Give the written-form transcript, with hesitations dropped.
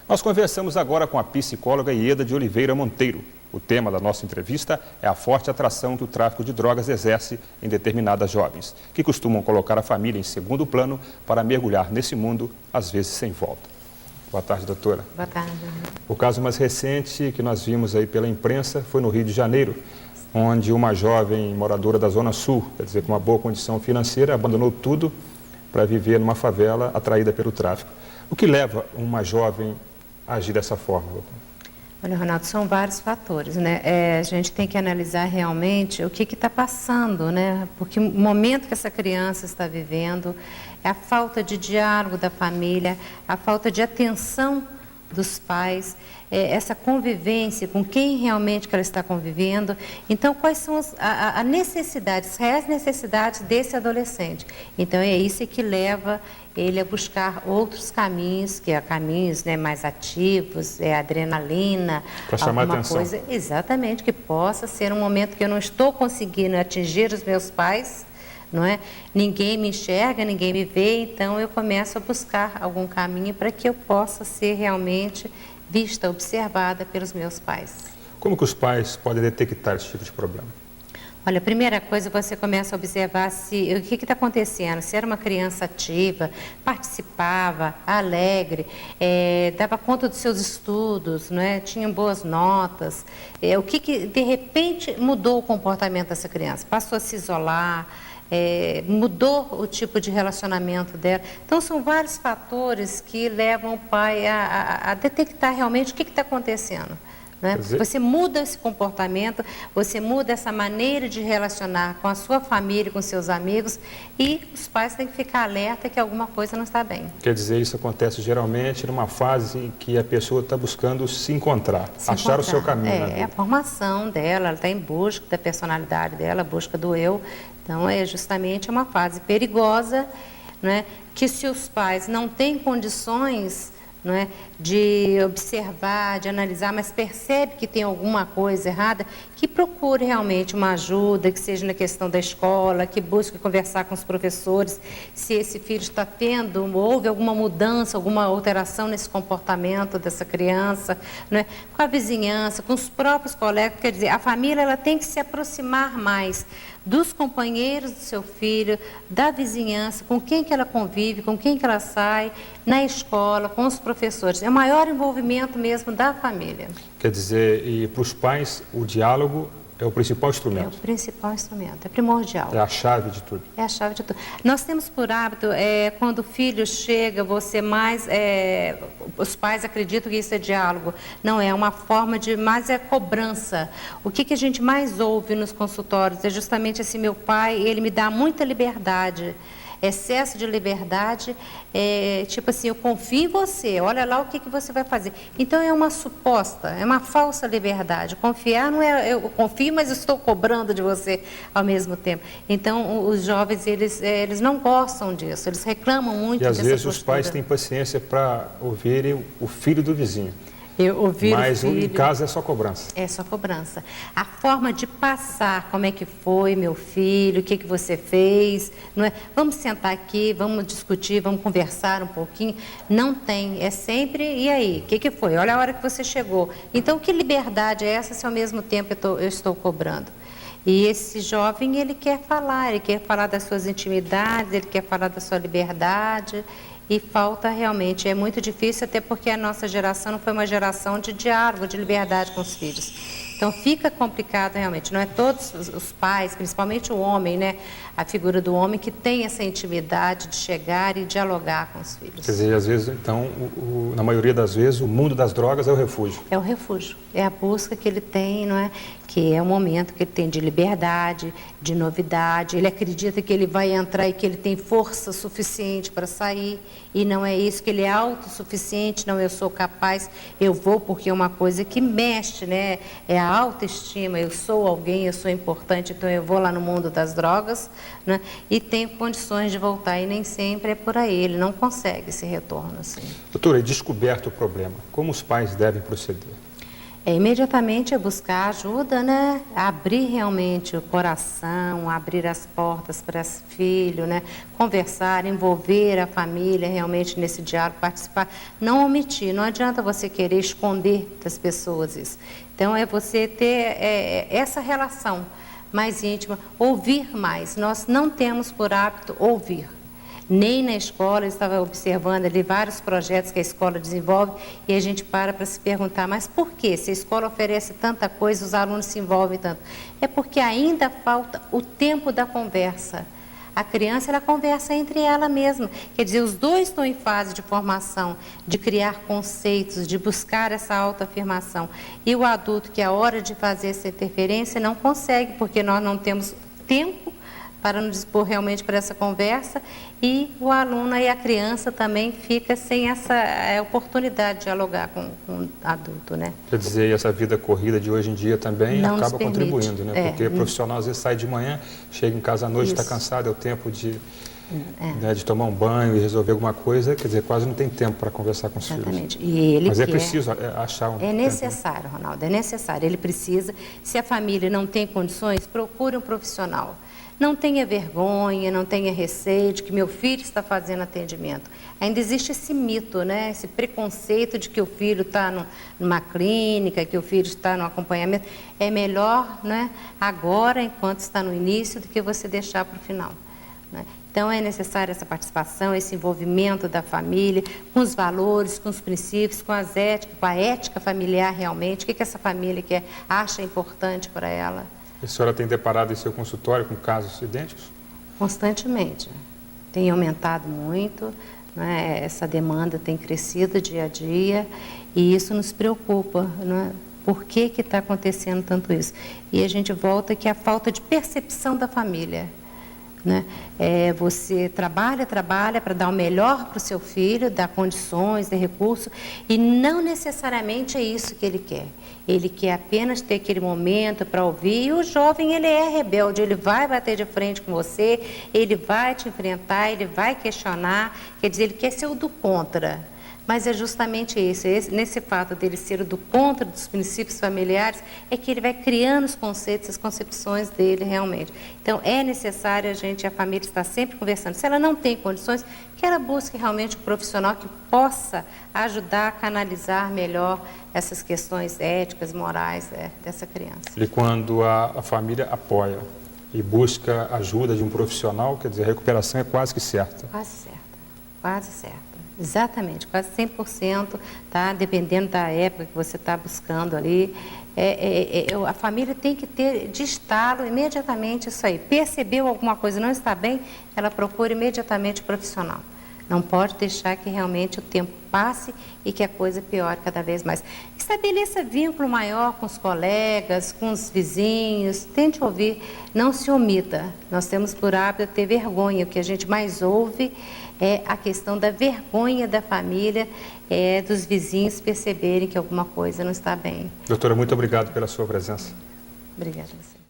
Nós conversamos agora com a psicóloga Ieda de Oliveira Monteiro. O tema da nossa entrevista é a forte atração que o tráfico de drogas exerce em determinadas jovens, que costumam colocar a família em segundo plano para mergulhar nesse mundo, às vezes sem volta. Boa tarde, doutora. Boa tarde. O caso mais recente que nós vimos aí pela imprensa foi no Rio de Janeiro, onde uma jovem moradora da Zona Sul, quer dizer, com uma boa condição financeira, abandonou tudo para viver numa favela atraída pelo tráfico. O que leva uma jovem a agir dessa forma, doutora? Olha, Ronaldo, são vários fatores, né? A gente tem que analisar realmente o que está passando, né? Porque o momento que essa criança está vivendo é a falta de diálogo da família, a falta de atenção dos pais, essa convivência com quem realmente que ela está convivendo. Então, quais são as reais necessidades desse adolescente? Então, é isso que leva ele a buscar outros caminhos, que é caminhos, né, mais ativos, adrenalina, para chamar alguma atenção. Coisa, exatamente, que possa ser um momento que eu não estou conseguindo atingir os meus pais, não é? Ninguém me enxerga, ninguém me vê, então eu começo a buscar algum caminho para que eu possa ser realmente vista, observada pelos meus pais. Como que os pais podem detectar esse tipo de problema? Olha, a primeira coisa, você começa a observar o que está acontecendo. Se era uma criança ativa, participava, alegre, dava conta dos seus estudos, não é? Tinha boas notas. O que de repente mudou o comportamento dessa criança? Passou a se isolar, mudou o tipo de relacionamento dela. Então, são vários fatores que levam o pai a detectar realmente o que está acontecendo. Né? Você muda esse comportamento, você muda essa maneira de relacionar com a sua família, com seus amigos, e os pais têm que ficar alerta que alguma coisa não está bem. Quer dizer, isso acontece geralmente numa fase em que a pessoa está buscando se encontrar, achar o seu caminho. É a formação dela, ela está em busca da personalidade dela, busca do eu. Então, é justamente uma fase perigosa, né? Que se os pais não têm condições, não é, de observar, de analisar, mas percebe que tem alguma coisa errada, que procure realmente uma ajuda, que seja na questão da escola, que busque conversar com os professores, se esse filho está houve alguma mudança, alguma alteração nesse comportamento dessa criança, não é, com a vizinhança, com os próprios colegas. Quer dizer, a família ela tem que se aproximar mais dos companheiros do seu filho, da vizinhança, com quem que ela convive, com quem que ela sai, na escola, com os professores. É o maior envolvimento mesmo da família. Quer dizer, e para os pais, o diálogo é o principal instrumento? É o principal instrumento, é primordial. É a chave de tudo? É a chave de tudo. Nós temos por hábito, quando o filho chega, os pais acreditam que isso é diálogo. Não é uma forma mas é cobrança. O que a gente mais ouve nos consultórios é justamente assim, meu pai, ele me dá muita liberdade. Excesso de liberdade, tipo assim, eu confio em você, olha lá o que você vai fazer. Então, é uma falsa liberdade. Confiar não é, eu confio, mas estou cobrando de você ao mesmo tempo. Então, os jovens, eles não gostam disso, eles reclamam muito dessa postura. E às vezes os pais têm paciência para ouvirem o filho do vizinho. Mas em casa é só cobrança. É só cobrança. A forma de passar, como é que foi, meu filho, o que você fez, não é? Vamos sentar aqui, vamos discutir, vamos conversar um pouquinho. Não tem, é sempre, e aí, o que foi? Olha a hora que você chegou. Então, que liberdade é essa se ao mesmo tempo eu estou cobrando? E esse jovem, ele quer falar das suas intimidades, ele quer falar da sua liberdade. E falta realmente, é muito difícil, até porque a nossa geração não foi uma geração de diálogo, de liberdade com os filhos. Então, fica complicado realmente. Não é todos os pais, principalmente o homem, né? A figura do homem que tem essa intimidade de chegar e dialogar com os filhos. Quer dizer, às vezes, então, na maioria das vezes, o mundo das drogas é o refúgio. É o refúgio. É a busca que ele tem, não é? Que é o momento que ele tem de liberdade, de novidade. Ele acredita que ele vai entrar e que ele tem força suficiente para sair. E não é isso, que ele é autossuficiente. Não, eu sou capaz, eu vou, porque é uma coisa que mexe, né? É a autoestima, eu sou alguém, eu sou importante, então eu vou lá no mundo das drogas, né? E tenho condições de voltar, e nem sempre é por aí, ele não consegue esse retorno assim. Doutora, descoberto o problema, como os pais devem proceder? Imediatamente é buscar ajuda, né? Abrir realmente o coração, abrir as portas para esse filho, né? Conversar, envolver a família realmente nesse diálogo, participar, não omitir. Não adianta você querer esconder das pessoas isso. Então, é você ter essa relação mais íntima, ouvir mais. Nós não temos por hábito ouvir. Nem na escola, eu estava observando ali vários projetos que a escola desenvolve e a gente para se perguntar, mas por que? Se a escola oferece tanta coisa, os alunos se envolvem tanto. É porque ainda falta o tempo da conversa. A criança, ela conversa entre ela mesma. Quer dizer, os dois estão em fase de formação, de criar conceitos, de buscar essa autoafirmação. E o adulto, que é a hora de fazer essa interferência, não consegue, porque nós não temos tempo para nos dispor realmente para essa conversa, e o aluno e a criança também fica sem essa oportunidade de dialogar com o adulto, né? Quer dizer, essa vida corrida de hoje em dia também não acaba contribuindo, né? Porque o profissional às vezes sai de manhã, chega em casa à noite, está cansado, é o tempo de tomar um banho e resolver alguma coisa, quer dizer, quase não tem tempo para conversar com os Exatamente. filhos. E ele Mas é preciso achar um tempo. É necessário, Ronaldo, é necessário. Ele precisa, se a família não tem condições, procure um profissional. Não tenha vergonha, não tenha receio de que meu filho está fazendo atendimento. Ainda existe esse mito, né? Esse preconceito de que o filho está numa clínica, que o filho está no acompanhamento. É melhor, né, agora, enquanto está no início, do que você deixar para o final, né? Então, é necessária essa participação, esse envolvimento da família, com os valores, com os princípios, com as éticas, com a ética familiar realmente. O que essa família acha importante para ela. A senhora tem deparado em seu consultório com casos idênticos? Constantemente. Tem aumentado muito, né? Essa demanda tem crescido dia a dia e isso nos preocupa, né? Por que está acontecendo tanto isso? E a gente volta que a falta de percepção da família, né? Você trabalha para dar o melhor para o seu filho, dar condições, dar recursos, e não necessariamente é isso que ele quer. Ele quer apenas ter aquele momento para ouvir, e o jovem, ele é rebelde, ele vai bater de frente com você, ele vai te enfrentar, ele vai questionar, quer dizer, ele quer ser o do contra. Mas é justamente isso, nesse fato dele ser o do contra dos princípios familiares, é que ele vai criando os conceitos, as concepções dele realmente. Então, é necessário a família estar sempre conversando. Se ela não tem condições, que ela busque realmente um profissional que possa ajudar a canalizar melhor essas questões éticas, morais dessa criança. E quando a família apoia e busca ajuda de um profissional, quer dizer, a recuperação é quase que certa. Quase certa, quase certa. Exatamente, quase 100%, tá? Dependendo da época que você está buscando ali. A família tem que ter de estalo imediatamente isso aí. Percebeu alguma coisa não está bem, ela procura imediatamente o profissional. Não pode deixar que realmente o tempo passe e que a coisa piore cada vez mais. Estabeleça vínculo maior com os colegas, com os vizinhos, tente ouvir, não se omita. Nós temos por hábito ter vergonha, o que a gente mais ouve é a questão da vergonha da família, dos vizinhos perceberem que alguma coisa não está bem. Doutora, muito obrigado pela sua presença. Obrigada a você.